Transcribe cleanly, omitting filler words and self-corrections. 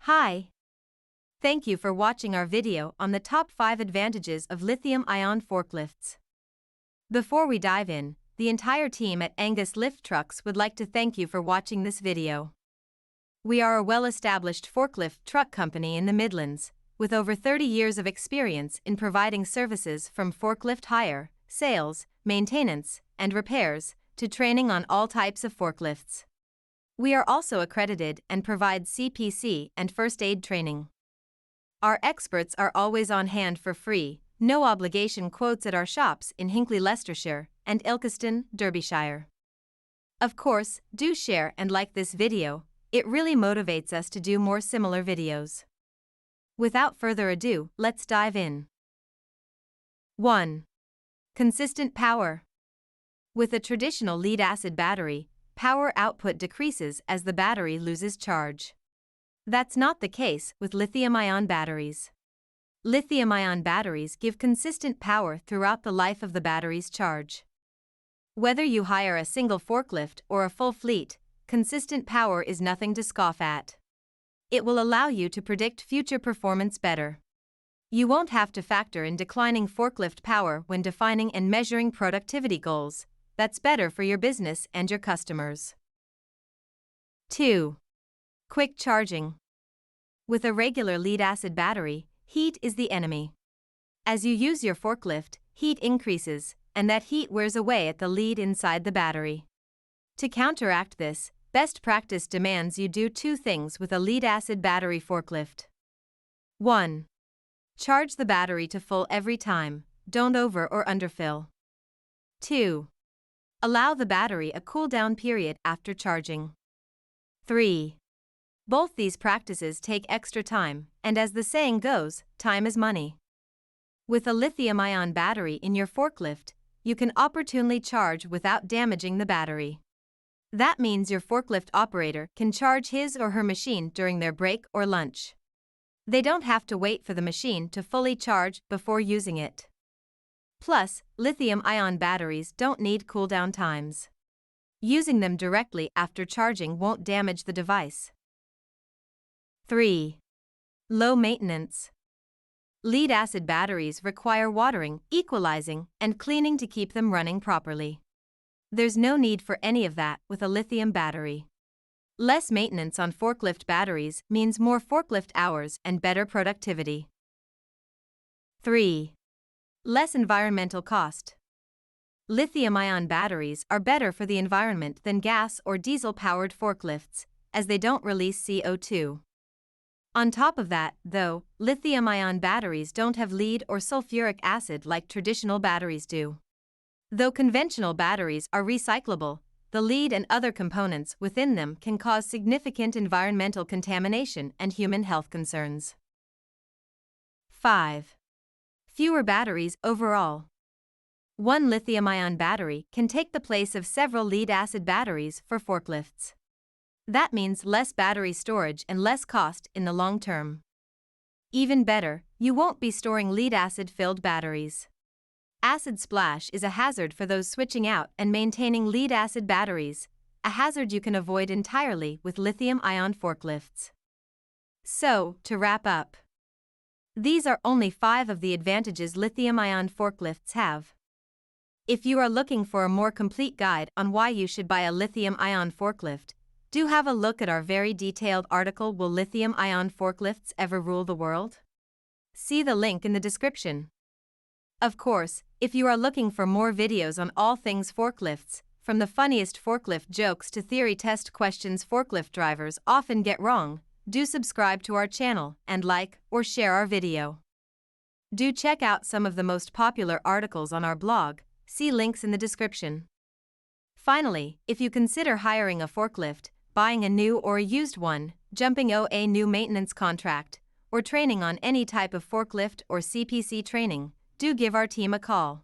Hi. Thank you for watching our video on the top 5 advantages of lithium-ion forklifts. Before we dive in, the entire team at Angus Lift Trucks would like to thank you for watching this video. We are a well-established forklift truck company in the Midlands, with over 30 years of experience in providing services from forklift hire, sales, maintenance, and repairs, to training on all types of forklifts. We are also accredited and provide CPC and first aid training. Our experts are always on hand for free, no obligation quotes at our shops in Hinckley, Leicestershire, and Ilkeston, Derbyshire. Of course, do share and like this video, it really motivates us to do more similar videos. Without further ado, let's dive in. 1. Consistent power. With a traditional lead-acid battery, power output decreases as the battery loses charge. That's not the case with lithium-ion batteries. Lithium-ion batteries give consistent power throughout the life of the battery's charge. Whether you hire a single forklift or a full fleet, consistent power is nothing to scoff at. It will allow you to predict future performance better. You won't have to factor in declining forklift power when defining and measuring productivity goals. That's better for your business and your customers. 2. Quick charging. With a regular lead-acid battery, heat is the enemy. As you use your forklift, heat increases, and that heat wears away at the lead inside the battery. To counteract this, best practice demands you do two things with a lead-acid battery forklift. 1. Charge the battery to full every time, don't over or underfill. 2. Allow the battery a cool-down period after charging. 3. Both these practices take extra time, and as the saying goes, time is money. With a lithium-ion battery in your forklift, you can opportunely charge without damaging the battery. That means your forklift operator can charge his or her machine during their break or lunch. They don't have to wait for the machine to fully charge before using it. Plus, lithium-ion batteries don't need cool-down times. Using them directly after charging won't damage the device. 3. Low maintenance. Lead-acid batteries require watering, equalizing, and cleaning to keep them running properly. There's no need for any of that with a lithium battery. Less maintenance on forklift batteries means more forklift hours and better productivity. 3. Less environmental cost. Lithium-ion batteries are better for the environment than gas or diesel-powered forklifts, as they don't release CO2. On top of that, though, lithium-ion batteries don't have lead or sulfuric acid like traditional batteries do. Though conventional batteries are recyclable, the lead and other components within them can cause significant environmental contamination and human health concerns. 5. Fewer batteries overall. One lithium-ion battery can take the place of several lead-acid batteries for forklifts. That means less battery storage and less cost in the long term. Even better, you won't be storing lead-acid-filled batteries. Acid splash is a hazard for those switching out and maintaining lead-acid batteries, a hazard you can avoid entirely with lithium-ion forklifts. So, to wrap up, these are only 5 of the advantages lithium-ion forklifts have. If you are looking for a more complete guide on why you should buy a lithium-ion forklift, do have a look at our very detailed article, Will Lithium-Ion Forklifts Ever Rule the World? See the link in the description. Of course, if you are looking for more videos on all things forklifts, from the funniest forklift jokes to theory test questions forklift drivers often get wrong, do subscribe to our channel and like or share our video. Do check out some of the most popular articles on our blog, see links in the description. Finally, if you consider hiring a forklift, buying a new or a used one, jumping a new maintenance contract, or training on any type of forklift or CPC training, do give our team a call.